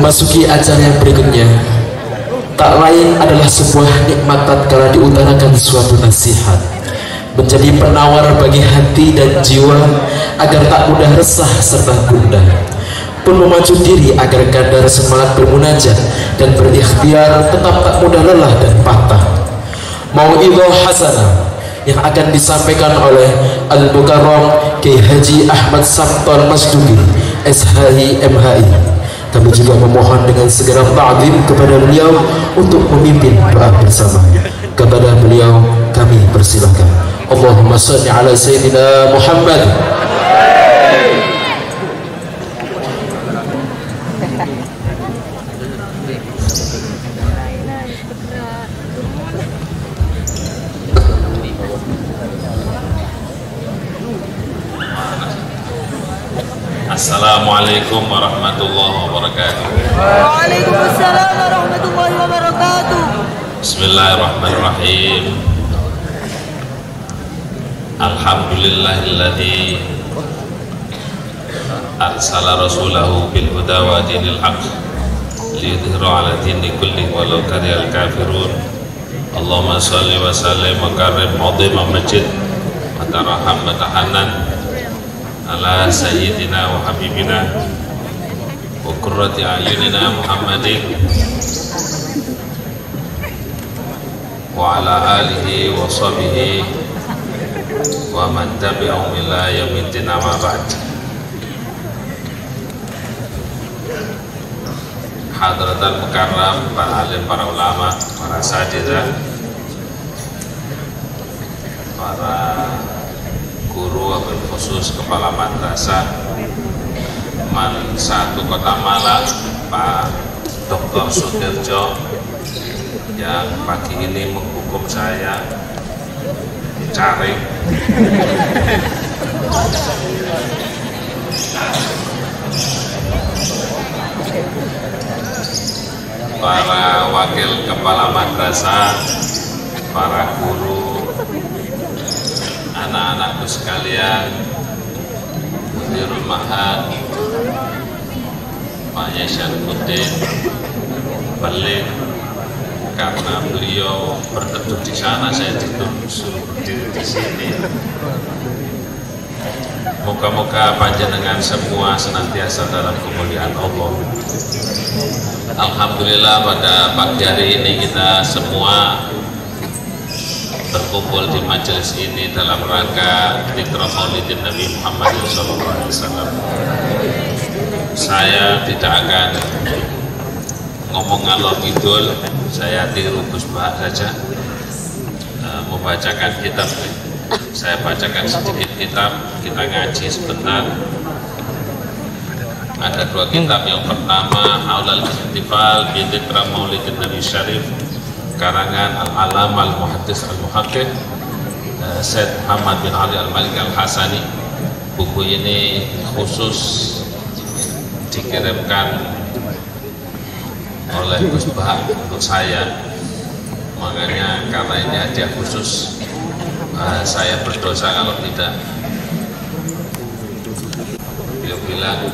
Memasuki acara yang berikutnya, tak lain adalah sebuah nikmat tatkala diutarakan suatu nasihat, menjadi penawar bagi hati dan jiwa agar tak mudah resah serta gundah, pun memacu diri agar kadar semangat bermunajat dan berikhtiar tetap tak mudah lelah dan patah. Mau'idhah hasanah yang akan disampaikan oleh Al-Mukarram Kiai Haji Ahmad Sabton Masdugi SHI MHI. Kami juga memohon dengan segenap ta'zim kepada beliau untuk memimpin doa bersama. Kepada beliau kami persilakan. Allahumma shalli ala sayyidina Muhammad. Assalamualaikum warahmatullahi wabarakatuh. Waalaikumsalam warahmatullahi wabarakatuh. Bismillahirrahmanirrahim. Alhamdulillahilladzi arsala rasulahu bil huda wa dinil haqq liyudhhira 'ala dini kulli walau karihal kafirun. Allahumma shalli wa sallim wa karim 'azima majid wa tarham wa tahannan ala sayyidina wa habibina wa qurrati a'yunina Muhammadin wa ala alihi wa sahbihi wa man tabi'ahum ila yaumiddin amma ba'd. Hadratan mukarram, para alim, para ulama, para asatidzah, para guru wabil khusus kepala madrasah Man 1 Kota Malang, Pak Dr. Sutirjo, yang pagi ini menghukum saya cari para wakil kepala madrasah, para guru, anak-anakku sekalian, Mudirul Ma'had, Pak Yasyanuddin, balik karena beliau berteduh di sana, saya disuruh berdiri di sini. Moga-moga panjenengan semua senantiasa dalam kemuliaan Allah. Alhamdulillah pada pagi hari ini kita semua berkumpul di majelis ini dalam rangka dzikra Maulidin Nabi Muhammad SAW. Saya tidak akan ngomong ngalor ngidul, saya tiru Gus Bah saja, membacakan kitab. Saya bacakan sedikit kitab, kita ngaji sebentar. Ada 2 kitab, yang pertama Aulal Ihtifal bi Dzikra Maulidin Nabi Syarif karangan Al-Alam Al-Muhaddis Al-Muhakkik Syed Muhammad bin Ali Al-Malik Al-Hasani. Buku ini khusus dikirimkan oleh Gus Bah untuk saya, makanya karena ini hadiah khusus, saya berdosa kalau tidak. Beliau bilang,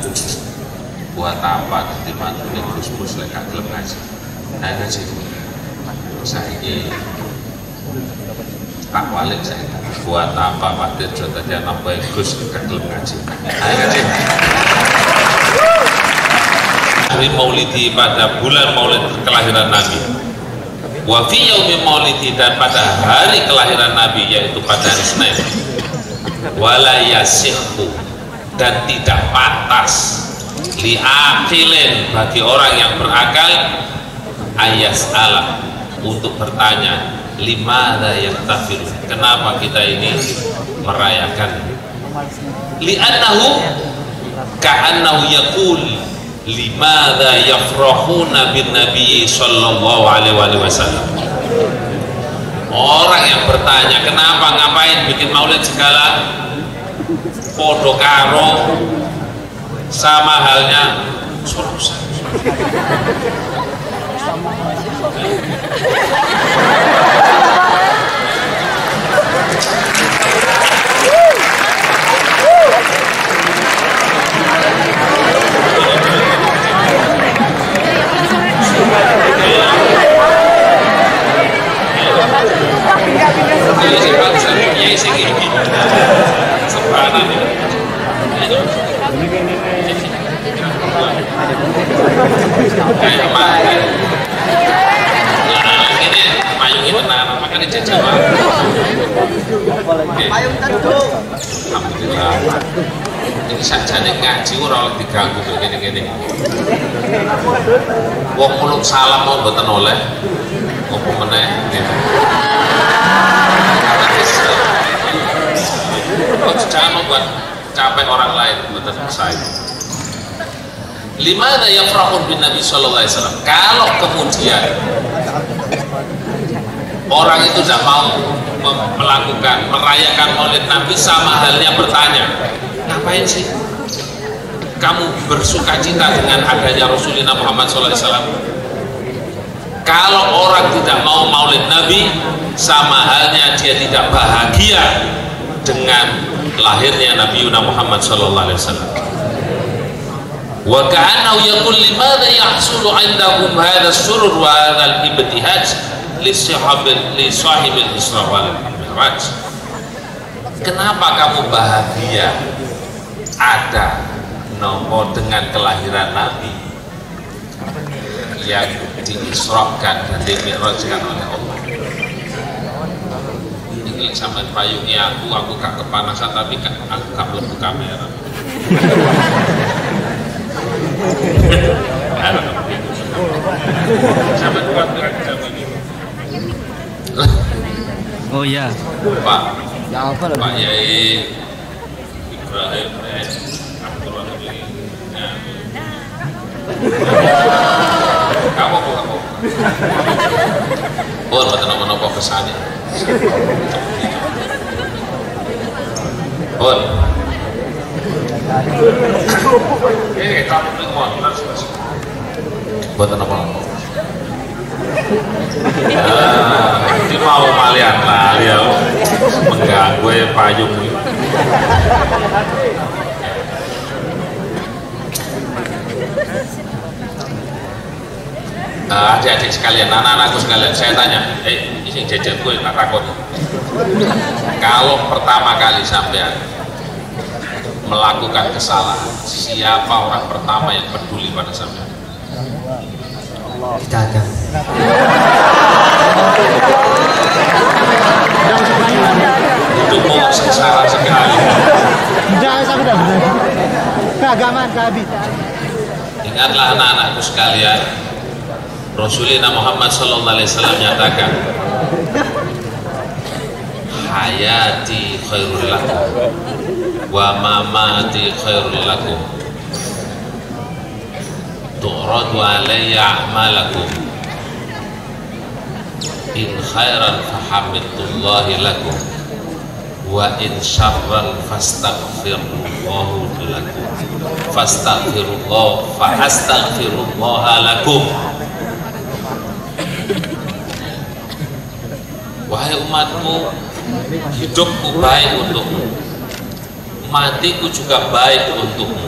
buat apa dimantuin Gus lek gelem ngaji. Nah ngaji saya ini tak balik, saya buat apa Pak Dirjo tadi anak baik Gus gelem ngaji. Ayo ngaji. Hari Maulidi, pada bulan Maulid kelahiran Nabi. Wa fi yaumi Maulidi, dan pada hari kelahiran Nabi, yaitu pada hari Senin. Wala yasihhu, dan tidak pantas li'aqilin, bagi orang yang berakal, ayas Allah, untuk bertanya limadza yahtafil, kenapa kita ini merayakan. Li'annahu ka'annahu yaqul limadza yafrahuna bin nabi sallallahu alaihi wasallam. Orang yang bertanya kenapa, ngapain bikin maulid segala, podo karo sama halnya Kayak mana? Ini payungnya tenang, makanya jajah Pak. Payung tentu. Alhamdulillah. Ini sajane ngaji ora diganggu gini-gini. Wong muluk salam mau mboten oleh. Apa meneh gitu. Jangan membuat capek orang lain, mboten saya. Limana yafrahun bin Nabi sallallahu alaihi wasallam. Kalau kemudian orang itu tidak mau merayakan Maulid Nabi, sama halnya bertanya, ngapain sih kamu bersuka cita dengan adanya Rasulullah Muhammad SAW? Kalau orang tidak mau Maulid Nabi, sama halnya dia tidak bahagia dengan lahirnya Nabi Muhammad SAW. Wa ka'annahu yaqul limadha yahsulu 'indahum hadha as-surur wa hadha al-ibtihaj li sahibil Isra wal Mi'raj. Kenapa kamu bahagia ada nopo dengan kelahiran Nabi yang diisrakan dan dimi'rajkan oleh Allah? Ini sama payungnya aku gak kepanasan, tapi aku gak mlebu kamera. Sampai kuat Oh iya. Pak, Ya apa Pak Yai Ibrahim Abdurrahim ini. Kamu. Oh, betul nama kesana. Oh. Ini kamu lingkungan terus. Buat apa? Ini mau malian lah, ya mengganggu payung ini. Adik-adik sekalian, anak-anakku sekalian, saya tanya, ini jajan gue tak takut. Kalau pertama kali sampean melakukan kesalahan, siapa orang pertama yang peduli pada sampean? Tidak ada. Hidupmu sengsara sekali. Jangan sampai dah. Keagamaan kehabis. Ingatlah anak-anakku sekalian, Rasulullah Muhammad SAW nyatakan, hayati khairul lakum wa mamati khairul lakum tu'radu alayya a'malakum in khairan fahamitullahi lakum wa in syarran fastaghfirullahu lakum fastaghfirullah fa astaghfirullaha lakum. Wahai umatku, hidupku baik untukmu, matiku juga baik untukmu.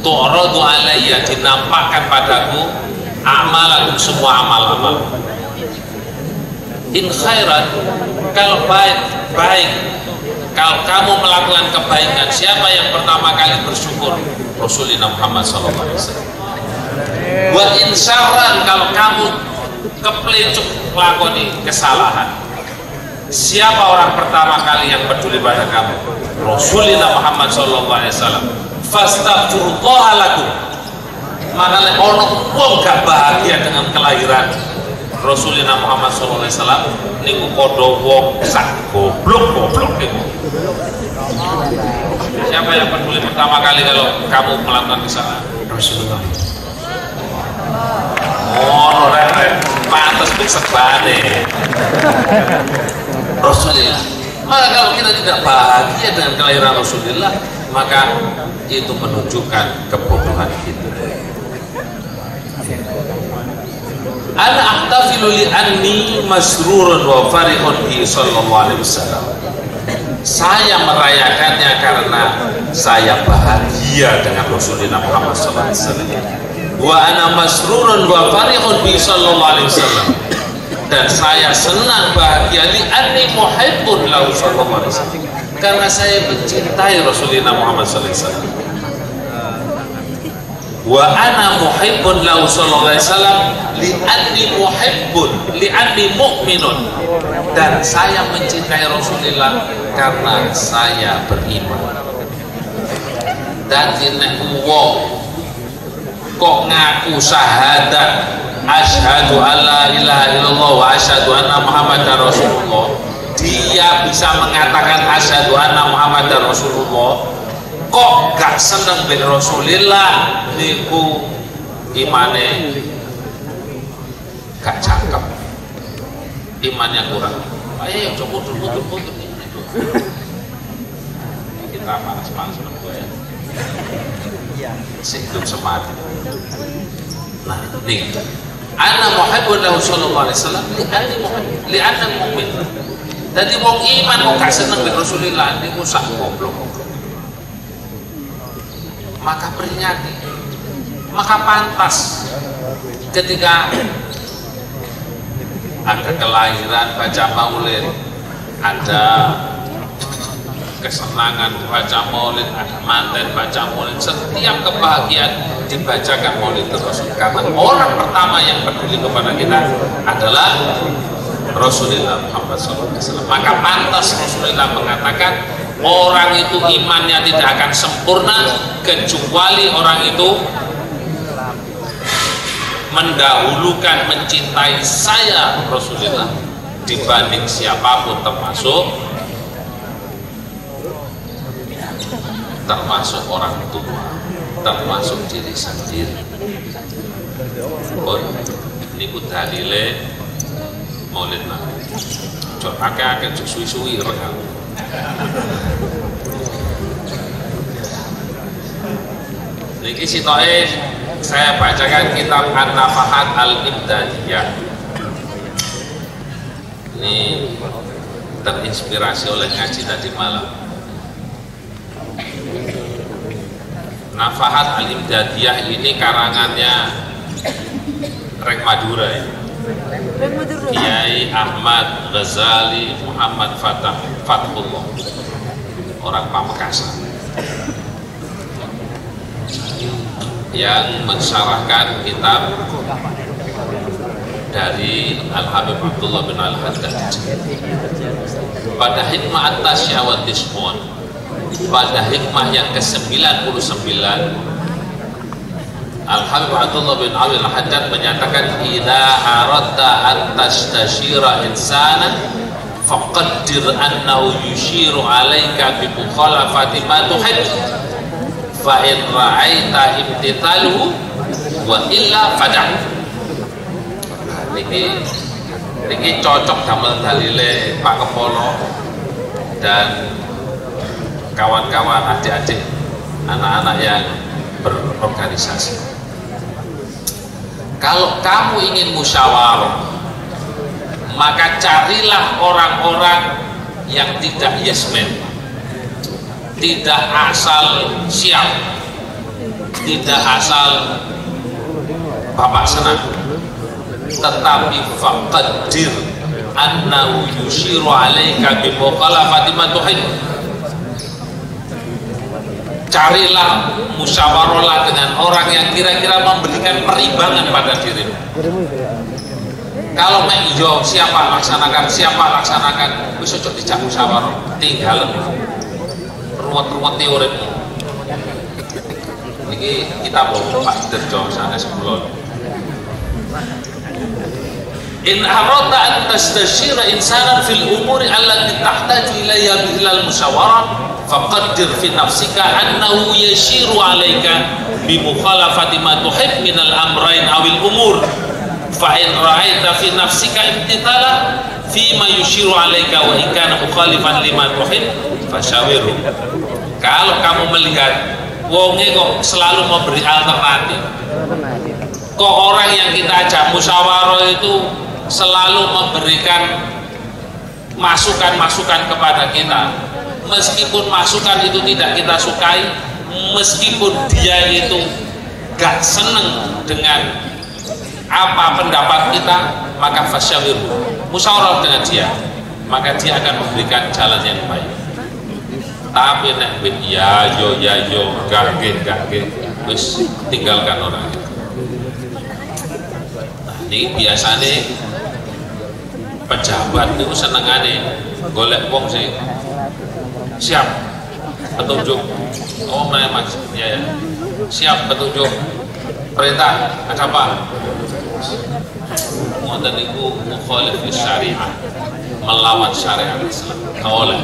Tu'radu alayya, dinampakkan padaku amalanku, semua amal-amal. In khairan, kalau baik, kalau kamu melakukan kebaikan, siapa yang pertama kali bersyukur? Rasulullah Muhammad SAW. Wa in syarran, kalau kamu keplecuk lakoni kesalahan, siapa orang pertama kali yang peduli pada kamu? Rasulullah Muhammad SAW. Fastaghfirullah lakum. Makanya ono wong gak bahagia dengan kelahiran Rasulullah Muhammad SAW niku padha wong sak goblok niku. Siapa yang peduli pertama kali kalau kamu melakukan kesalahan? Rasulullah. Oh, rek, pantas bersebane. Rasulullah. Maka kalau kita tidak bahagia dengan kelahiran Rasulullah, maka itu menunjukkan kebodohan kita. Ana ahtafilu li anni masrurun wa farihun bi sallallahu alaihi wasallam. Saya merayakannya karena saya bahagia dengan Rasulullah Muhammad sallallahu alaihi wasallam. Wa ana masrurun wa farihun bi sallallahu alaihi wasallam. Dan saya senang bahagia li anni muhibbun lahu sallallahu alaihi wasallam. Karena saya mencintai Rasulullah Muhammad sallallahu alaihi wasallam. wa ana muhibbun lahu sallallahu alaihi wasallam li'anni mu'minun, dan saya mencintai Rasulullah karena saya beriman. Dan nek wong kok ngaku syahadat asyhadu alla ilaha illallah wa asyhadu anna muhammadar rasulullah, dia bisa mengatakan asyhadu anna muhammadar rasulullah, kok gak seneng bin Rasulillah, niku imane gak cakep, imannya kurang. Ayo coba mundur kita panas gue ya, hidup semati. Nah ini ana muhibbun lahu sallallahu alaihi wasallam li'anna mu'min. Jadi wong iman kok gak seneng bin Rasulillah, niku sak goblok. Maka peringati, maka pantas ketika ada kelahiran baca maulid, ada kesenangan baca maulid, ada manten baca maulid, setiap kebahagiaan dibacakan maulid Rasul, karena orang pertama yang peduli kepada kita adalah Rasulullah Muhammad SAW. Maka pantas Rasulullah mengatakan orang itu imannya tidak akan sempurna kecuali orang itu mendahulukan mencintai saya Rasulullah dibanding siapapun, termasuk orang tua, termasuk diri sendiri. Ini ku dalile maulid Nabi. Jok akeh suwi-suwi rekam. Niki sitoke saya bacakan kitab An-Nafahat Al-Ibtadiyah. Ini terinspirasi oleh ngaji tadi malam. Nafahat Al-Ibtadiyah ini karangannya Rek Madura ya. Kiai Ahmad Ghazali Muhammad Fathullah, orang Pamekasan, yang mensyarahkan kitab dari Al-Habib Abdullah bin Al-Haddad. Pada hikmah at-tasyya wa tismun, pada hikmah yang ke-99, Al-Habib Abdullah bin Al-Haddad menyatakan, idza aradta an tastashira insanan faqaddir annahu yushiru alaika bi mukhalafati ma tuhib, fa in ra'aita imtithaluhu wa illa fada'. Niki cocok damel dalile Pak Kepolo dan kawan-kawan, adik-adik, anak-anak yang berorganisasi. Kalau kamu ingin musyawarah, maka carilah orang-orang yang tidak yes man, tidak asal siap, tidak asal bapak senang, tetapi faqaddir annahu yushiru alaika bi mukhalafati ma tuhib. Carilah, musyawarahlah dengan orang yang kira-kira memberikan perimbangan pada dirimu. Kalau mek yo siapa laksanakan, wis ojo dijak musyawarah, tinggal ruwet-ruwet teorimu. Niki kita mau Pak Derjo sanes kula. In aradta an tastashira insanan fil umuri allati tahtaju ilayha bil musyawarah faqaddir fi nafsika annahu yashiru alayka bi mukhalafati ma tuhib min al amrayn aw al umur, fa in ra'aita fi nafsika imtithala fi ma yushiru alayka wa in kana mukhalifan lima tuhib fashawirhu. Kalau kamu melihat wonge kok selalu memberi alternatif, kok orang yang kita ajak musyawarah itu selalu memberikan masukan-masukan kepada kita, meskipun masukan itu tidak kita sukai, meskipun dia itu gak seneng dengan apa pendapat kita, maka fasyawirhu, musyawarah dengan dia, maka dia akan memberikan jalan yang baik. Tapi nek ya yo gage wis tinggalkan orang itu. Nah, ini biasanya pejabat itu senengane golek wong sing siap petunjuk. Oh mas, ya, siap petunjuk perintah, ada apa? Ngoten niku mukhalif syariah, melawan syariat Islam. Oleh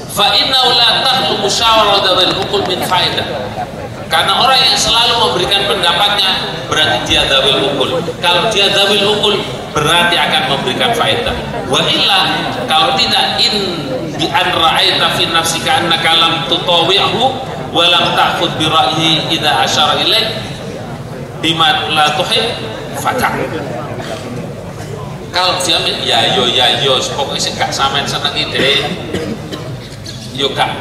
fa innahu la takhlu musyawarah dzawil uqul min faidah. Karena orang yang selalu memberikan pendapatnya berarti dia dzawil uqul. Kalau dia dzawil uqul berarti akan memberikan faedah. Wa illa kalau tidak, in bi an ra'aita fi nafsika annaka lam tutawi'hu wa lam ta'khudh bi ra'yihi idza asyara ilaik bima la tuhib faka. Kalau dia ya yo pokoknya sih gak sampean seneng ide yo gak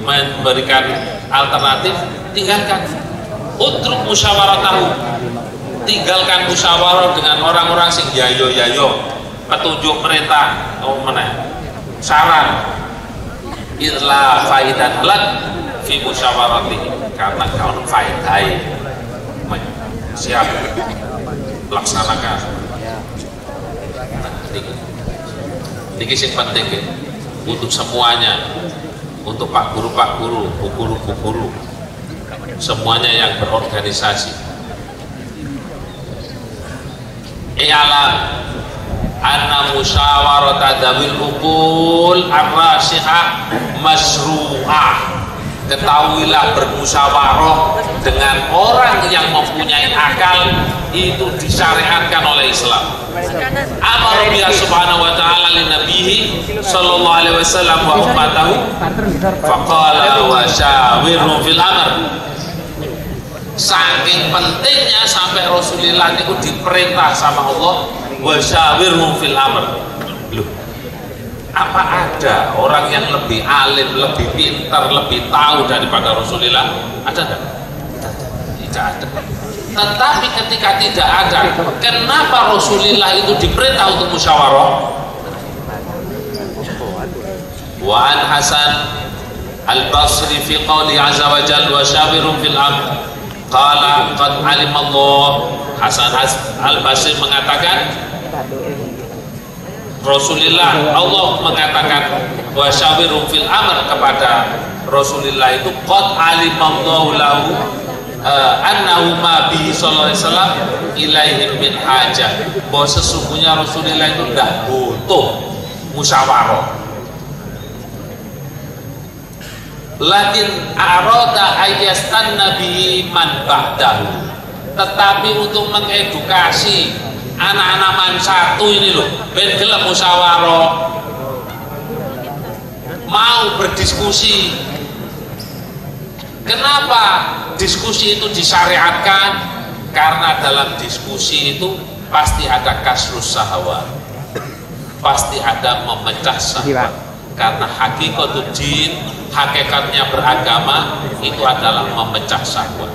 memberikan alternatif, tinggalkan. Utruk musyawaratahu, tinggalkan musyawarah dengan orang-orang sing ya yo petunjuk perintah saran illa faidan lak fi musyawarati, karena kau faidai siap laksanakan. Ini sing penting untuk semuanya, untuk pak guru, bu guru, semuanya yang berorganisasi. I'lam anna musyawarata dzawil uqul ar-rasyihah masyru'ah. Ketahuilah bermusyawarah dengan orang yang mempunyai akal itu disyariatkan oleh Islam. Amar biha subhanahu wa ta'ala li nabiyhi sallallahu alaihi wasallam wa ummatahu faqala wa syawirhum fil amr. Saking pentingnya sampai Rasulullah itu diperintah sama Allah wa syawirhum fil amr. Loh, apa ada orang yang lebih alim, lebih pintar, lebih tahu daripada Rasulullah? Ada enggak? Tidak ada. Tetapi ketika tidak ada, kenapa Rasulullah itu diperintah untuk musyawarah? Wa an Hasan al-Basri fi qawli azza wa jalla wa syawirhum fil amr qala qad alimallah. Hasan al-Basri mengatakan, Rasulullah, Allah mengatakan wa syawirhum fil amr kepada Rasulullah itu qad alimallahu lahu annahu ma bi sallallahu alaihi wasallam ilaihim min hajah, bahwa sesungguhnya Rasulullah itu tidak butuh musyawarah. Lakin arada ayastan nabi man ba'dahu, tetapi untuk mengedukasi anak-anak man satu ini loh, ben gelem musyawarah, mau berdiskusi. Kenapa diskusi itu disyariatkan? Karena dalam diskusi itu pasti ada kasrus syahwat, pasti ada memecah syahwat. Karena hakikatuddin, hakikatnya beragama itu adalah memecah syahwat.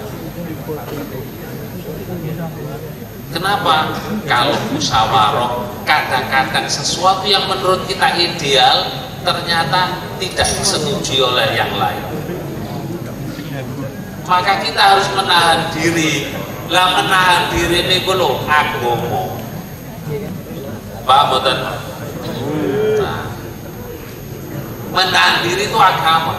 Kenapa? Kalau musyawarah kadang-kadang sesuatu yang menurut kita ideal ternyata tidak disetujui oleh yang lain, maka kita harus menahan diri. Lah menahan diri ini lho agama. Paham mboten? Nah, menahan diri itu agama.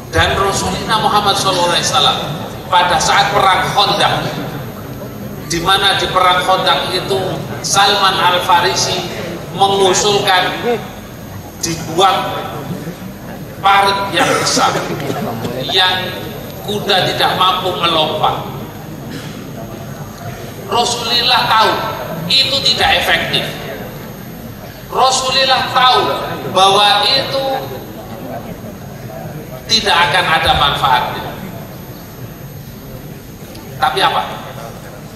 Dan Rasulullah Muhammad SAW pada saat perang Khandaq, di mana di perang Khandaq itu Salman Al-Farisi mengusulkan dibuat parit yang besar yang kuda tidak mampu melompat. Rasulullah tahu itu tidak efektif. Rasulullah tahu bahwa itu tidak akan ada manfaatnya. Tapi apa?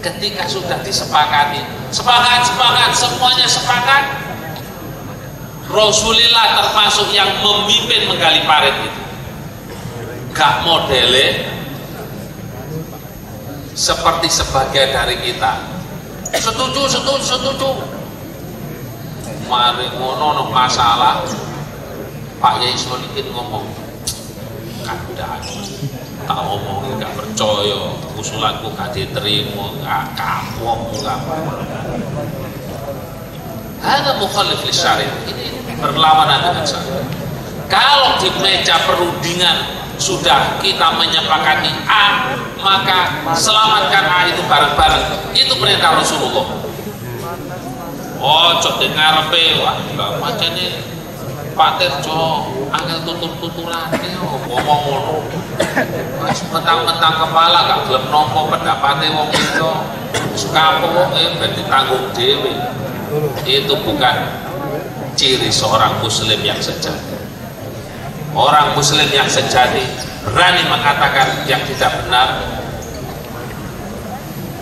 Ketika sudah disepakati, sepakat, semuanya sepakat, Rasulullah termasuk yang memimpin menggali parit itu. Gak modele seperti sebagian dari kita. Setuju. Mari ngono masalah Pak Yai Solikin ngomong, kadang tak ngomong gak percaya, usulanku gak diterima, gak kapok, gak apa-apa. Ada mukhalif li syariat, ini berlawanan dengan syariat. Kalau di meja perundingan sudah kita menyepakati A, maka selamatkan A itu bareng-bareng. Itu perintah Rasulullah. Oh, cok dengar pe, wah, macam ini Pak Terjo, angel tutur-tuturan, ngomong ngono. Mentang-mentang kepala gak gelem nampa pendapatnya wong itu, suka apa ben ditanggung dhewe. Itu bukan ciri seorang muslim yang sejati. Orang muslim yang sejati berani mengatakan yang tidak benar.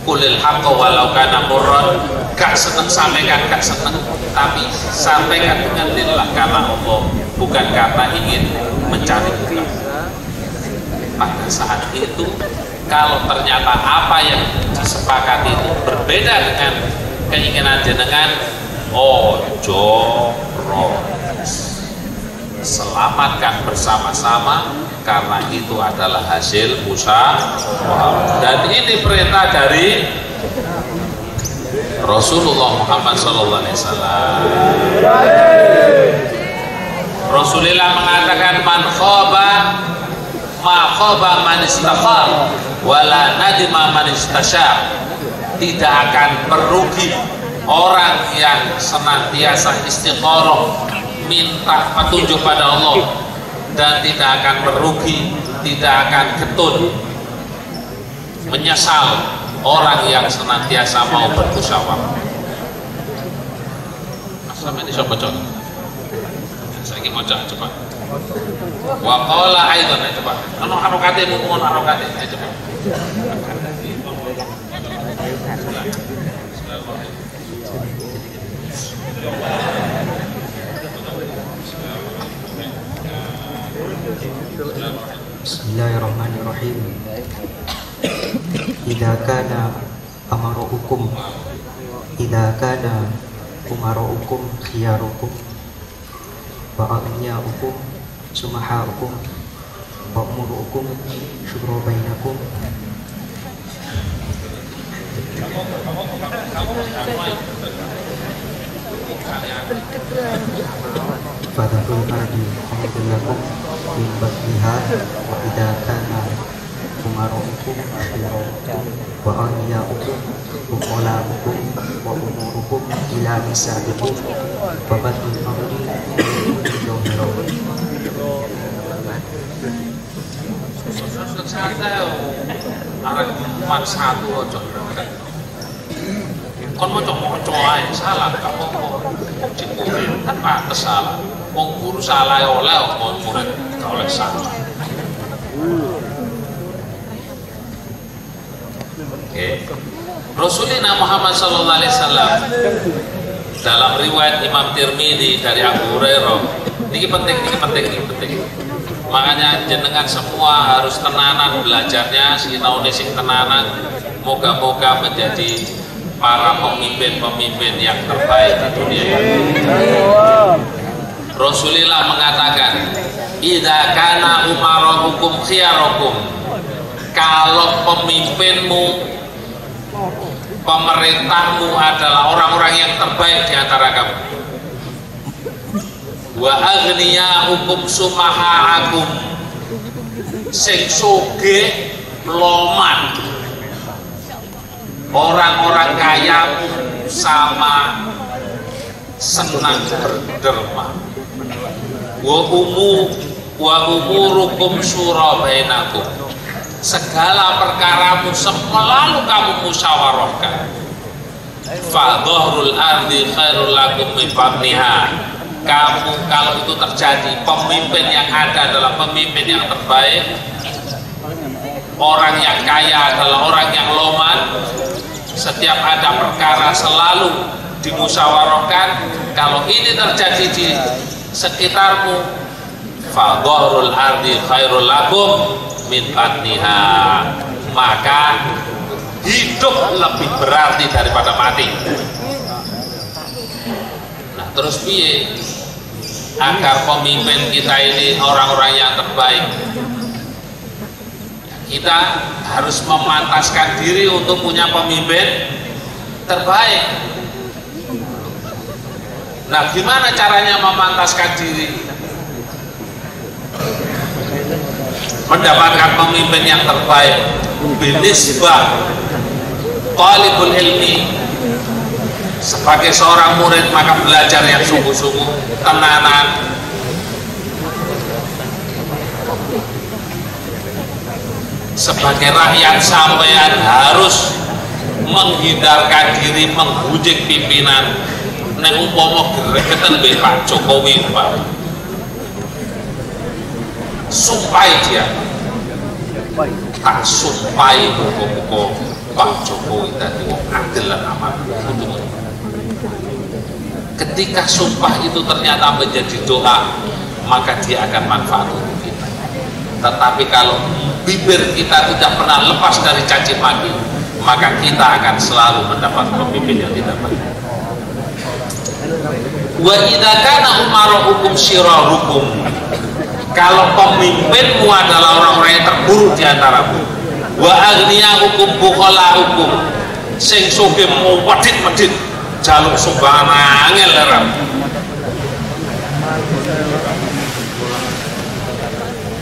Qulil haqqa walau kana murran, gak seneng sampaikan, gak seneng, tapi sampaikan dengan lillah, karena Allah, bukan karena ingin mencari muka. Pada saat itu, kalau ternyata apa yang disepakati itu berbeda dengan keinginan jenengan, ojo protes, selamatkan bersama-sama, karena itu adalah hasil musyawarah. Dan ini perintah dari Rasulullah Muhammad SAW. Rasulullah mengatakan, man khaba ma khaba man istakhar wala nadima man istashar. Tidak akan merugi orang yang senantiasa istikharah minta petunjuk pada Allah, dan tidak akan merugi, tidak akan ketun, menyesal orang yang senantiasa mau bermusyawarah. Sampai ini coba coba. Saya ingin baca coba. Wa qala aidan, coba. Anu harokate mumon harokate, coba. Bismillahirrahmanirrahim. Idza kana amarukum umarukum khiyarukum wa aghniyaukum sumahaukum wa umurukum syura bainakum fadhul ardi hamdulakum min batniha wa idza kana umarukum syirakum wa aghniyaukum uqalaukum wa umurukum ila nisaikum wa batul ardi jawharakum. Arek cuma satu aja. Kon moco ae salah gak apa-apa. Dikurin kan pantes salah. Wong guru salah oleh wong murid gak oleh salah. Oke. Rasulullah Muhammad sallallahu alaihi wasallam dalam riwayat Imam Tirmidzi dari Abu Hurairah. Ini penting. Makanya jenengan semua harus tenanan belajarnya, sinaune sing tenanan. Moga-moga menjadi para pemimpin-pemimpin yang terbaik di dunia ini. Rasulullah mengatakan, idza kana umarukum khiyarukum, kalau pemimpinmu, pemerintahmu adalah orang-orang yang terbaik di antara kamu, wa aghniyaukum sumahaakum, sing sugih loman, orang-orang kaya sama senang berderma, wa umurukum syura bainakum, segala perkaramu selalu kamu musyawarahkan. Fa dhahrul ardi khairul lakum min batniha. Kamu kalau itu terjadi, pemimpin yang ada adalah pemimpin yang terbaik, orang yang kaya adalah orang yang loman. Setiap ada perkara selalu dimusyawarahkan. Kalau ini terjadi di sekitarmu, fa dhahrul ardi khairul lakum min batniha, maka hidup lebih berarti daripada mati. Nah terus piye? agar pemimpin kita ini orang-orang yang terbaik. Kita harus memantaskan diri untuk punya pemimpin terbaik. Nah, gimana caranya memantaskan diri? Mendapatkan pemimpin yang terbaik binisbah talibul ilmi. Sebagai seorang murid maka belajar yang sungguh-sungguh, tenanan. Sebagai rakyat sampean harus menghindarkan diri menghujik pimpinan. Nek umpama gregeten mbek Pak Jokowi, Pak, sumpahi dia, tak sumpahi buku-buku Pak Jokowi tadi wong adil lan amanah. Ketika sumpah itu ternyata menjadi doa, maka dia akan manfaat untuk kita. Tetapi kalau bibir kita tidak pernah lepas dari caci maki, maka kita akan selalu mendapat pemimpin yang tidak baik. Wa idza kana umarukum syirarukum, kalau pemimpinmu adalah orang-orang yang terburuk di antaramu, wa aghniyaukum bukhalaukum, sing sugih mau medhit-medhit jaluk sumbangan angel lerang.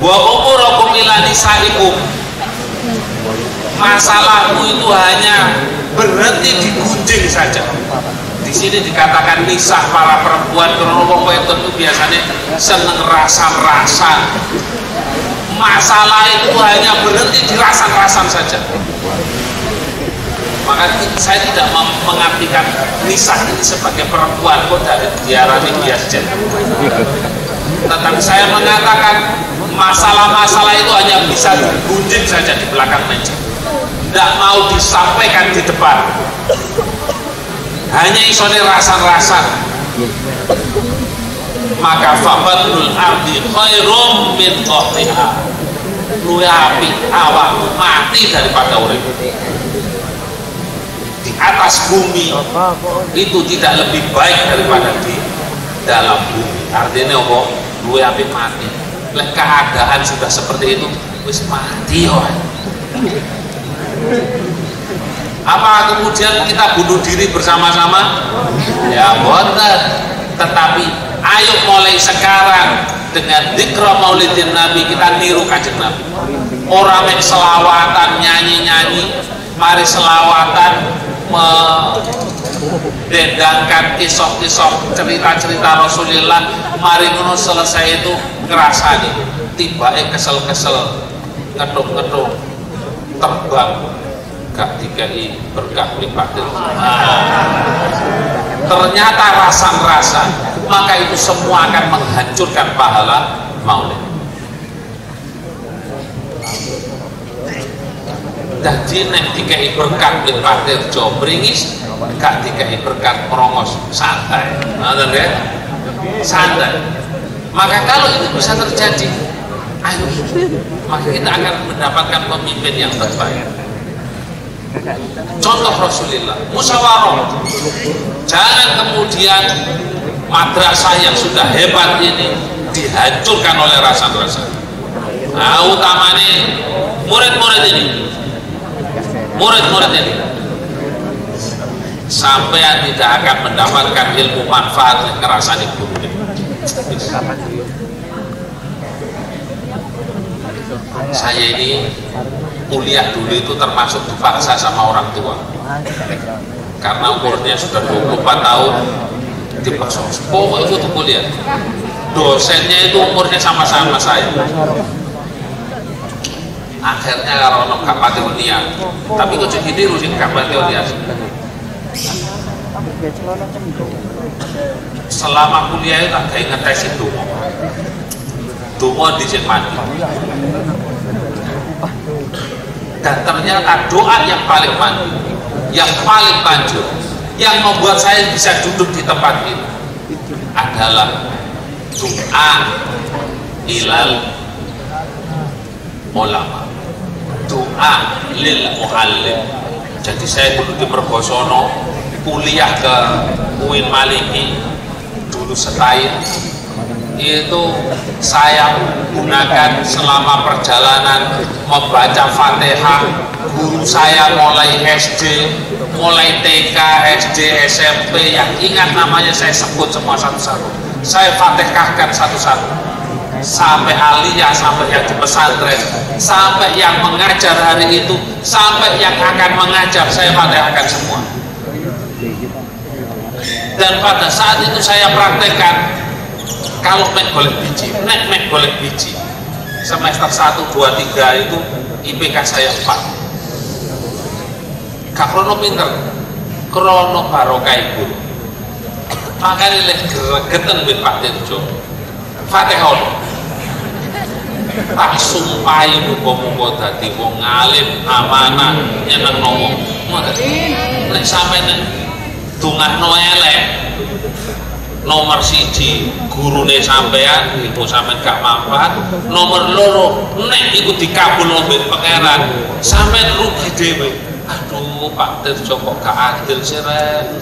Wa umurukum ila nisaikum, masalahmu itu hanya berhenti di gunjing saja. Di sini dikatakan nisah para perempuan, karena wong wedok itu biasanya seneng rasan-rasan. Masalah itu hanya berhenti di rasan-rasan saja. Maka saya tidak mengartikan nisah ini sebagai perempuan kok dari diarani biasa. Tetapi saya mengatakan masalah-masalah itu hanya bisa digunjing saja di belakang meja, tidak mau disampaikan di depan, hanya isone rasan-rasan. Maka fabadul ardi khairum min qatiha, luwih apik awak mati daripada urip. Di atas bumi itu tidak lebih baik daripada di dalam bumi. Artinya apa? Luwih apik mati. Lek keadaan sudah seperti itu, wis mati ya. Apa kemudian kita bunuh diri bersama-sama? Ya boten. Tetapi ayo mulai sekarang dengan dzikra maulidin Nabi kita niru kanjeng Nabi. Orang yang selawatan nyanyi-nyanyi, mari selawatan mendendangkan kisah-kisah cerita-cerita Rasulullah. Mari ngono selesai itu ngerasani tibake kesel-kesel, ngedung-ngedung, terbang gak dikai berkah lipatil. Ternyata rasan-rasan, maka itu semua akan menghancurkan pahala maulid. Jadi nek dikai berkah lipatil jo bringis, gak dikai berkah merongos santai. Ngoten nggih? Santai. Maka kalau itu bisa terjadi, ayo, maka kita akan mendapatkan pemimpin yang terbaik. Contoh Rasulullah, musyawarah. Jangan kemudian madrasah yang sudah hebat ini dihancurkan oleh rasan-rasan. Nah, utamanya murid-murid ini, sampai tidak akan mendapatkan ilmu manfaat yang kerasan itu. Saya ini kuliah dulu itu termasuk dipaksa sama orang tua, karena umurnya sudah 24 tahun dipaksa, pokoknya itu kuliah. Dosennya itu umurnya sama-sama saya. Akhirnya kalau gak pati unia, tapi kok jadi rusin gak pati unia. Selama kuliah itu tak kayak ngetes itu doa di mati. Dan ternyata doa yang paling mandi, yang paling manjur, yang membuat saya bisa duduk di tempat ini adalah doa ilal ulama, doa lil muallim. Jadi saya dulu di Mergosono kuliah ke UIN Maliki, dulu setahun itu saya gunakan selama perjalanan membaca Fatihah. Guru saya mulai SD, mulai TK, SD, SMP, yang ingat namanya saya sebut semua satu-satu, saya fatihahkan satu-satu, sampai aliyah, sampai yang di pesantren, sampai yang mengajar hari itu, sampai yang akan mengajar, saya fatihahkan semua. Dan pada saat itu saya praktekkan, kalau mek golek biji, mek golek biji, semester 1, 2, 3 itu IPK saya 4. Gak krono pinter, krono barokah ibu. Makanya lek gregeten mbek Pak Tirjo Fatihah tak sumpahi muga-muga dadi wong alim, amanah, nyeneng ngomong. Nek sampeyan dongakno elek, nomor 1 gurune sampean iku sampean gak manfaat, nomor 2 nek iku dikabulno mbek pangeran sampean rugi dhewe. Aduh Pak Tirjo kok gak adil sih rek.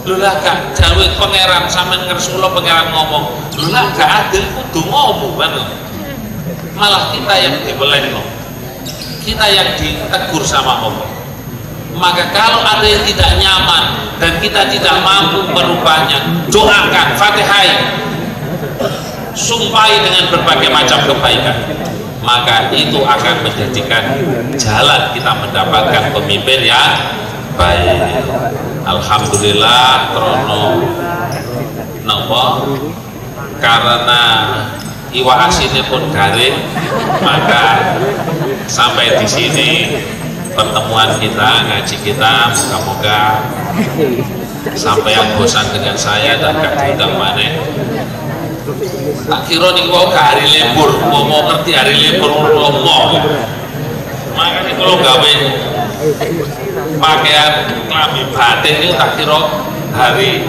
Lho lah gak jawe pangeran sampean ngersula pangeran ngomong. Lho lah gak adil kudu ngomong kan. Malah kita yang dibelehno, kita yang ditegur sama Allah. Maka kalau ada yang tidak nyaman dan kita tidak mampu merubahnya, doakan, fatihai, sumpahi dengan berbagai macam kebaikan, maka itu akan menjadikan jalan kita mendapatkan pemimpin yang baik. Alhamdulillah krono nopo karena iwa asine pun garing, maka sampai di sini pertemuan kita, ngaji kita, moga-moga sampai yang bosan dengan saya dan gak diundang maneh. Tak kira nih mau ke hari libur, mau ngerti hari libur ngomong. Makanya kalau gawe pakaian klambi batin itu tak kira hari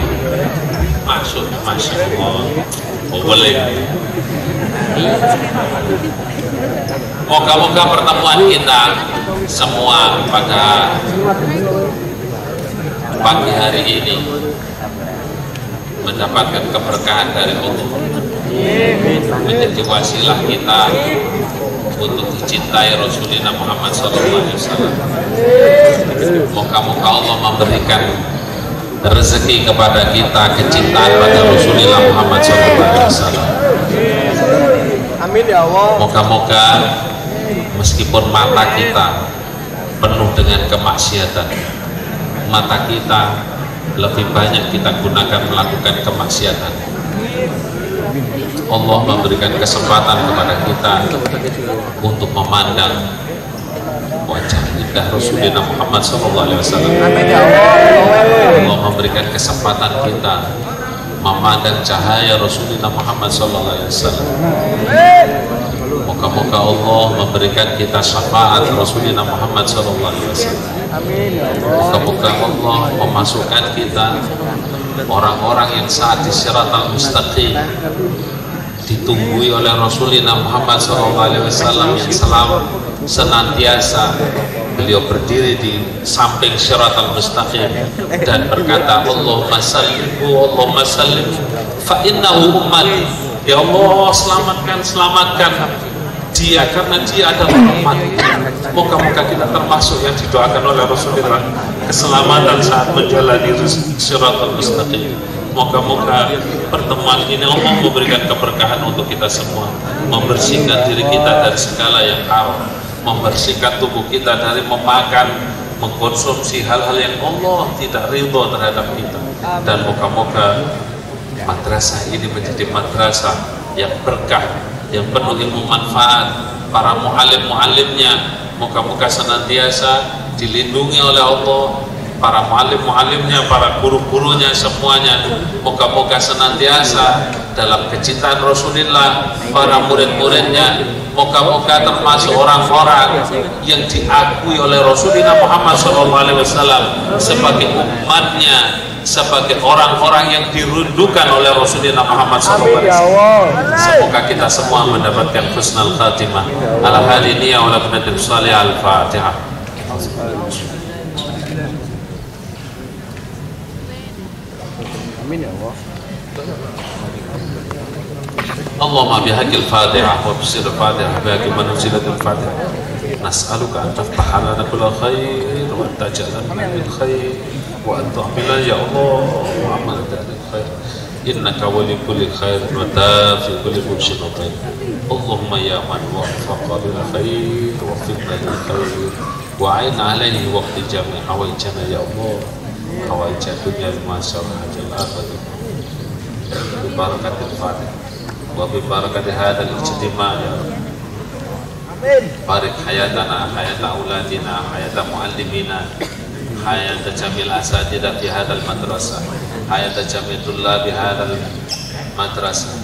masuk boleh. Moga-moga pertemuan kita semua pada pagi hari ini mendapatkan keberkahan dari Allah, menjadi wasilah kita untuk dicintai Rasulullah Muhammad SAW. Moga-moga Allah memberikan rezeki kepada kita kecintaan pada Rasulullah Muhammad SAW. Amin ya Allah. Moga-moga meskipun mata kita penuh dengan kemaksiatan, mata kita lebih banyak kita gunakan melakukan kemaksiatan, Allah memberikan kesempatan kepada kita untuk memandang wajah indah Rasulullah Muhammad SAW. Allah memberikan kesempatan kita memandang cahaya Rasulullah Muhammad SAW. Moga-moga Allah memberikan kita syafaat Rasulullah Muhammad SAW. Moga-moga Allah memasukkan kita orang-orang yang saat di Siratal Mustaqim ditunggui oleh Rasulullah Muhammad SAW yang selalu senantiasa beliau berdiri di samping Siratal Mustaqim dan berkata, Allahumma sallim fa innahu ummati. Ya Allah, selamatkan dia karena dia adalah umat. Moga-moga kita termasuk yang didoakan oleh Rasulullah keselamatan saat menjalani Siratal Mustaqim. Moga-moga pertemuan ini Allah memberikan keberkahan untuk kita semua, membersihkan diri kita dari segala yang haram, membersihkan tubuh kita dari memakan, mengkonsumsi hal-hal yang Allah tidak ridho terhadap kita. Dan moga-moga madrasah ini menjadi madrasah yang berkah, yang penuh ilmu manfaat. Para mu'alim-mu'alimnya moga-moga senantiasa dilindungi oleh Allah. Para mu'alim-mu'alimnya, para guru-gurunya semuanya moga-moga senantiasa dalam kecintaan Rasulullah. Para murid-muridnya moga-moga termasuk orang-orang yang diakui oleh Rasulullah Muhammad SAW sebagai umatnya, sebagai orang-orang yang dirindukan oleh Rasulullah Muhammad SAW. Semoga kita semua mendapatkan husnul khatimah. Ala hadini ya wala binatim salih al-Fatihah. Amin ya Allah. Allahumma bihaqil Fatihah wa bisir Fatihah bihaqi manuzilatil Fatihah nas'aluka an taftaha lana kulla khair wa an taj'alana min khair wa an tu'mila ya Allah wa amal dalil khair innaka wali kulli khair wa dafi kulli mursyidin khair Allahumma ya man waffaqa bil khair wa waffiqna lil khair wa a'in alaihi waqti jami' hawaijana ya Allah hawaijat dunya ma syarahajal abadi bi barakatil Fatihah wa bi barakati hadzal ijtima' ya barik hayatana hayata auladina hayata muallimina hayata jamil asatidza fi hadzal madrasah hayata jamil tullabi hadzal madrasah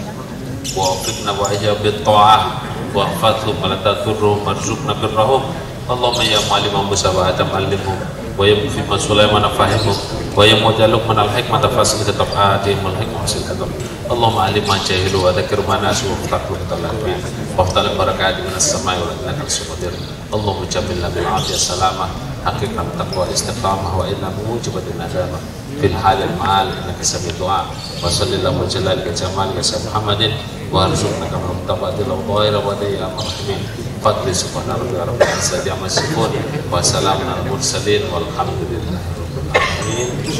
wa fitna wa ijab bit ta'ah wa fadlu malatadurru marzuqna birrahum Allahumma ya mu'allimah Musa wa Adam allimhum wa ya mufhima Sulaiman fahimhum wa ya mujaluk manal hikmah fasil kitab adimul hikmah hasil kitab Allahumma alim ma jahilu wa dzakir ma nasu wa taqul talabi wa tal barakati minas samai wal ardi sumadir Allahumma jamilna bil afiyah salamah haqiqna taqwa istiqamah wa inna mujibatin adama fil halil ma'al innaka sami du'a wa sallallahu jalal ka jamal ka Muhammadin wa arzuqna kama tabadil wa ghayra wa ya marhamin fadli subhana rabbika rabbil izzati amma yasifun wa salamun al mursalin walhamdulillahi rabbil alamin.